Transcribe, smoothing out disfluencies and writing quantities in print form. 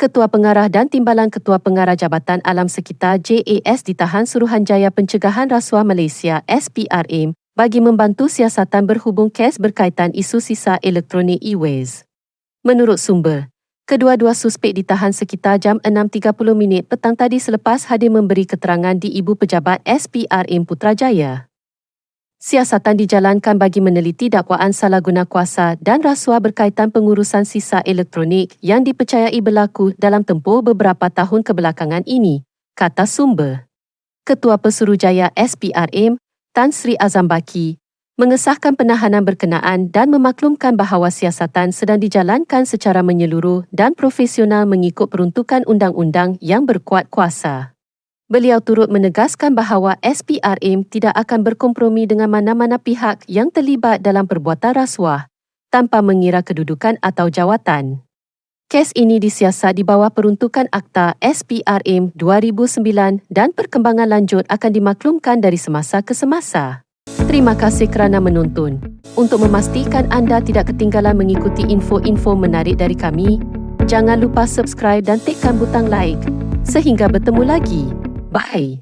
Ketua Pengarah dan Timbalan Ketua Pengarah Jabatan Alam Sekitar JAS ditahan Suruhanjaya Pencegahan Rasuah Malaysia SPRM bagi membantu siasatan berhubung kes berkaitan isu sisa elektronik e-waste. Menurut sumber, kedua-dua suspek ditahan sekitar jam 6.30 petang tadi selepas hadir memberi keterangan di Ibu Pejabat SPRM Putrajaya. Siasatan dijalankan bagi meneliti dakwaan salah guna kuasa dan rasuah berkaitan pengurusan sisa elektronik yang dipercayai berlaku dalam tempoh beberapa tahun kebelakangan ini, kata sumber. Ketua Pesuruhjaya SPRM, Tan Sri Azam Baki, mengesahkan penahanan berkenaan dan memaklumkan bahawa siasatan sedang dijalankan secara menyeluruh dan profesional mengikut peruntukan undang-undang yang berkuat kuasa. Beliau turut menegaskan bahawa SPRM tidak akan berkompromi dengan mana-mana pihak yang terlibat dalam perbuatan rasuah tanpa mengira kedudukan atau jawatan. Kes ini disiasat di bawah peruntukan Akta SPRM 2009 dan perkembangan lanjut akan dimaklumkan dari semasa ke semasa. Terima kasih kerana menonton. Untuk memastikan anda tidak ketinggalan mengikuti info-info menarik dari kami, jangan lupa subscribe dan tekan butang like. Sehingga bertemu lagi. Bye.